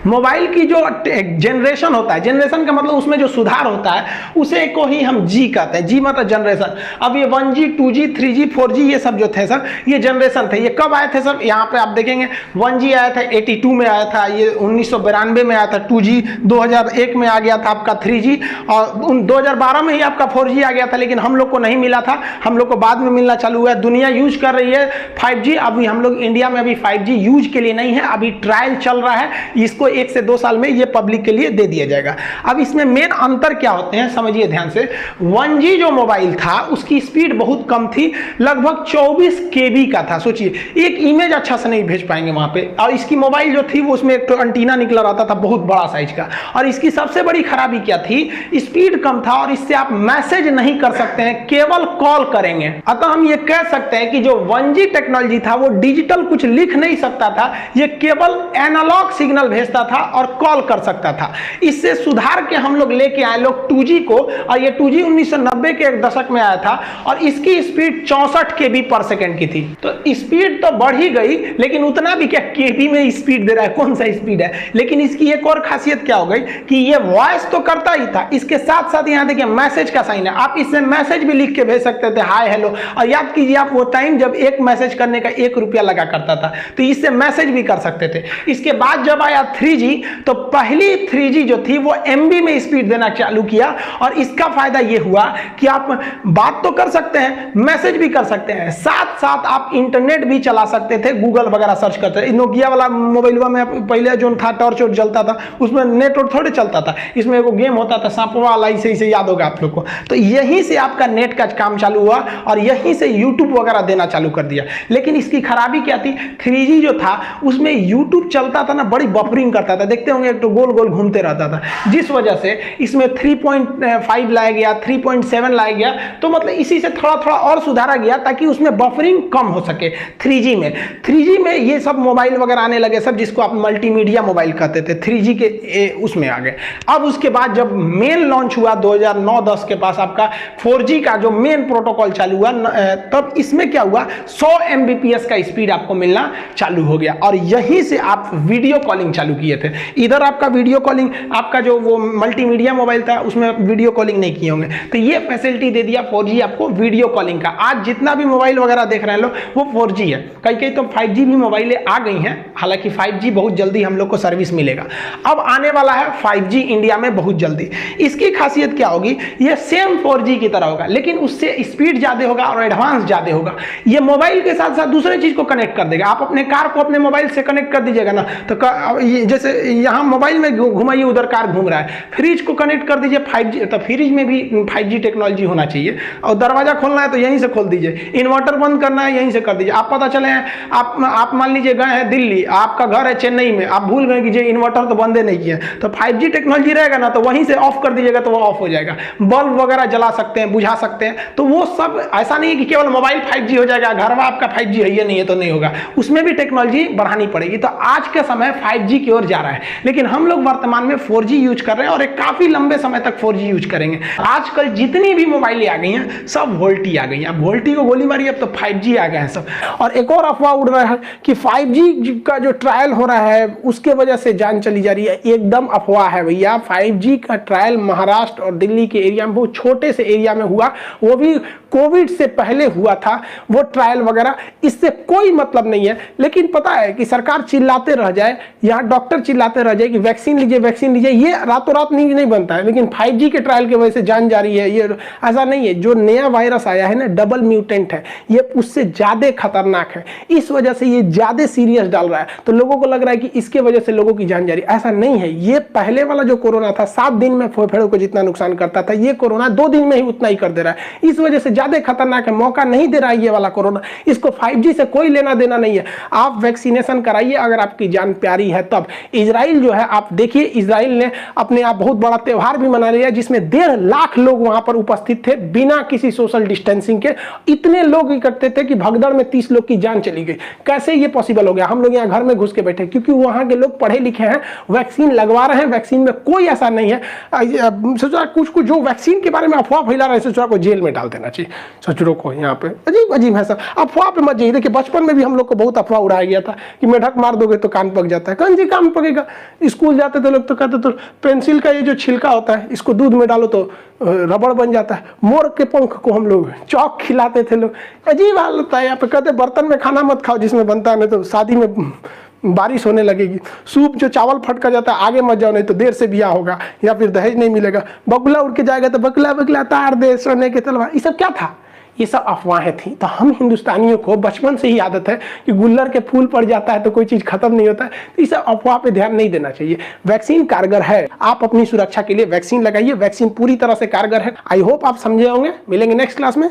Mobile की जो generation होता है, जनरेशन का मतलब उसमें जो सुधार होता है उसे को ही हम जी कहते हैं। जी मतलब जनरेशन। अब ये 1G 2G 3G 4G ये सब जो थे सर, ये जनरेशन थे। ये कब आए थे सर? यहाँ पे आप देखेंगे 1G आया था 82 में आया था, ये 1992 में आया था 2G, 2001 में आ गया था आपका 3G, और 2012 में ही आपका 4G आ गया था, लेकिन हम लोग को नहीं मिला था, हम लोग को बाद में मिलना चालू हुआ है। दुनिया यूज कर रही है 5G। अभी हम लोग इंडिया में अभी 5G यूज के लिए नहीं है, अभी ट्रायल चल रहा है, इसको 1 से 2 साल में ये पब्लिक के लिए दे दिया जाएगा। अब इसमें मेन अंतर क्या होते हैं समझिए ध्यान से। 1G जो मोबाइल था उसकी स्पीड बहुत कम थी, लगभग 24 KB का था। सोचिए एक इमेज अच्छा से नहीं भेज पाएंगे वहां पे। और इसकी मोबाइल जो थी वो उसमें एक तो एंटीना निकला रहता था बहुत बड़ा साइज का, और इसकी सबसे बड़ी खराबी क्या थी, स्पीड कम था और इससे आप मैसेज नहीं कर सकते हैं, केवल कॉल करेंगे। अतः हम ये कह सकते हैं कि जो 1G टेक्नोलॉजी था वो डिजिटल कुछ लिख नहीं सकता था, ये केवल एनालॉग सिग्नल भेजता था और कॉल कर सकता था। इससे सुधार के हम लोग लेके आए लोग 2G को, और ये 2G 1990 के एक दशक में आया था और इसकी स्पीड 64 KB पर सेकंड की थी। तो स्पीड तो बढ़ ही गई, लेकिन उतना भी क्या KB में स्पीड दे रहा है, कौन सा स्पीड है। लेकिन इसकी एक और खासियत क्या हो गई कि ये वॉइस तो करता ही था, इसके साथ साथ यहाँ देखिए मैसेज का साइन है, आप इससे मैसेज भी लिख के भेज सकते थे, हाय हेलो। और याद कीजिए आप वो टाइम जब एक मैसेज करने का 1 रुपया लगा करता था, तो इससे मैसेज भी कर सकते थे। इसके बाद जब आया 3G, तो पहली 3G जो थी वो MB में स्पीड देना चालू किया, और इसका फायदा ये हुआ कि आप बात तो कर सकते हैं, मैसेज भी कर सकते हैं, साथ साथ आप इंटरनेट भी चला सकते थे, गूगल वगैरह सर्च करते थे। नोकिया वाला मोबाइल में पहले जो था टॉर्च और जलता था, उसमें नेट और थोड़े चलता था, इसमें एगो गेम होता था सांपवा वाला, इसे याद होगा आप लोग को। तो यहीं से आपका नेट का काम चालू हुआ और यहीं से यूट्यूब वगैरह देना चालू कर दिया। लेकिन इसकी खराबी क्या थी, 3G जो था उसमें यूट्यूब चलता था ना, बड़ी बफरिंग करता था, देखते होंगे एक तो गोल गोल घूमते रहता था, जिस वजह से इसमें 3.5 लाया गया, 3.7 लाया गया। तो मतलब इसी से थोड़ा थोड़ा और सुधारा गया ताकि उसमें बफरिंग कम हो सके। 3G में ये सब मोबाइल वगैरह आने लगे सब, जिसको आप मल्टीमीडिया मोबाइल कहते थे, 3G के उसमें आ गए। अब उसके बाद जब मेन लॉन्च हुआ 2009-10 के पास आपका 4G का जो मेन प्रोटोकॉल चालू हुआ, तब इसमें क्या हुआ, 100 Mbps का स्पीड आपको मिलना चालू हो गया, और यहीं से आप वीडियो कॉलिंग चालू किए थे। इधर आपका वीडियो कॉलिंग, आपका जो वो मल्टीमीडिया मोबाइल था उसमें वीडियो कॉलिंग नहीं किए होंगे, तो ये फैसिलिटी दे दिया 4G आपको वीडियो कॉलिंग का। आज जितना भी मोबाइल वगैरह देख रहे हैं लोग वो 4G है, कई तो 5G भी मोबाइलें आ गई हैं, हालांकि 5G बहुत जल्दी हम लोग को सर्विस मिलेगा। अब आने वाला है 5G इंडिया में बहुत जल्दी। इसकी खासियत क्या होगी, ये सेम 4G की तरह होगा, लेकिन उससे स्पीड ज्यादा होगा और एडवांस ज्यादा होगा। ये मोबाइल के साथ साथ दूसरे चीज को कनेक्ट कर देगा। आप अपने कार को अपने मोबाइल से कनेक्ट कर दीजिएगा ना, तो जैसे यहाँ मोबाइल में घुमाइए, उधर कार घूम रहा है, फ्रिज को कनेक्ट कर दीजिए 5G, तो फ्रिज में भी 5G टेक्नोलॉजी होना चाहिए। और दरवाजा खोलना है तो यहीं से खोल दीजिए, इन्वर्टर बंद करना है यहीं से कर दीजिए। आप पता चले आप मान लीजिए गए हैं दिल्ली, आपका घर है चेन्नई में, आप भूल गए कि इन्वर्टर तो बंदे नहीं किए, तो 5G टेक्नोलॉजी रहेगा ना, तो वहीं से ऑफ कर दीजिएगा तो वो ऑफ हो जाएगा। बल्ब वगैरह जला सकते हैं, बुझा सकते हैं। तो वो सब ऐसा नहीं है कि केवल मोबाइल 5G हो जाएगा, घर में आपका 5G है ये नहीं है तो नहीं होगा, उसमें भी टेक्नोलॉजी बढ़ानी पड़ेगी। तो आज के समय 5G की ओर जा रहा है, लेकिन हम लोग वर्तमान में 4G यूज कर रहे हैं और एक काफी लंबे समय तक 4G यूज करेंगे। आजकल जितनी भी मोबाइल आ गई हैं सब वोल्टी आ गई हैं, अब वोल्टी को गोली मारी, अब तो 5G आ गए हैं सब। और एक और अफवाह उड़ रहा है कि 5G का जो ट्रायल हो रहा है उसके वजह से जान चली जा रही है, एकदम अफवाह है भैया। 5G का ट्रायल महाराष्ट्र और दिल्ली के एरिया में, बहुत छोटे से एरिया में हुआ, वो भी कोविड से पहले हुआ था वो ट्रायल वगैरह, इससे कोई मतलब नहीं है। लेकिन पता है कि सरकार चिल्लाते रह जाए, यहाँ डॉक्टर चिल्लाते रह जाए कि वैक्सीन लीजिए वैक्सीन लीजिए, ये रातों रात नहीं बनता है। लेकिन 5G के ट्रायल की वजह से जान जा रही है, ये ऐसा नहीं है। जो नया वायरस आया है ना, डबल म्यूटेंट है, ये उससे ज्यादा खतरनाक है, इस वजह से ये ज्यादा सीरियस डाल रहा है। तो लोगों को लग रहा है कि इसके वजह से लोगों की जान जा रही है, ऐसा नहीं है। ये पहले वाला जो कोरोना था 7 दिन में फेफड़ों को जितना नुकसान करता था, ये कोरोना 2 दिन में ही उतना ही कर दे रहा है, इस वजह से ज्यादा खतरनाक है। मौका नहीं दे रहा है ये वाला कोरोना, इसको 5G से कोई लेना देना नहीं है। आप वैक्सीनेशन कराइए अगर आपकी जान प्यारी है तब। इजराइल जो है, आप देखिए इजराइल ने अपने आप बहुत बड़ा त्योहार भी मना लिया, जिसमें 1.5 लाख लोग वहां पर उपस्थित थे बिना किसी सोशल डिस्टेंसिंग के। इतने लोग इकट्ठे थे कि भगदड़ में 30 लोग की जान चली गई। कैसे ये पॉसिबल हो गया? हम लोग यहाँ घर में घुस के बैठे, क्योंकि वहां के लोग पढ़े लिखे हैं, वैक्सीन लगवा रहे हैं, वैक्सीन में कोई ऐसा नहीं है। सोचा कुछ जो वैक्सीन के बारे में अफवाह फैला रहे हैं, सोचा को जेल में डाल देना चाहिए। सच रोको यहाँ पे, अजीब अजीब है सब। अफवाह पे मत जाइए। देखिए बचपन में भी हम लोग को बहुत अफवाह उड़ाया गया था कि मेढक मार दोगे तो कान पक जाता है। कौन सी कान पकेगा? स्कूल जाते थे लोग तो कहते तो पेंसिल का ये जो छिलका होता है इसको दूध में डालो तो रबड़ बन जाता है। मोर के पंख को हम लोग चौक खिलाते थे लोग। अजीब हाल होता है यहाँ पे। कहते बर्तन में खाना मत खाओ जिसमें बनता है, नहीं तो शादी में बारिश होने लगेगी। सूप जो चावल फट कर जाता है आगे मत जाओ, नहीं तो देर से ब्याह होगा या फिर दहेज नहीं मिलेगा। बगुला उड़ के जाएगा तो बगला बगला तार दे सोने के तलवार। ये सब क्या था? ये सब अफवाहें थी। तो हम हिंदुस्तानियों को बचपन से ही आदत है कि गुल्लर के फूल पड़ जाता है तो कोई चीज़ खत्म नहीं होता है। तो इस अफवाह पे ध्यान नहीं देना चाहिए। वैक्सीन कारगर है, आप अपनी सुरक्षा के लिए वैक्सीन लगाइए। वैक्सीन पूरी तरह से कारगर है। आई होप आप समझे होंगे। मिलेंगे नेक्स्ट क्लास में।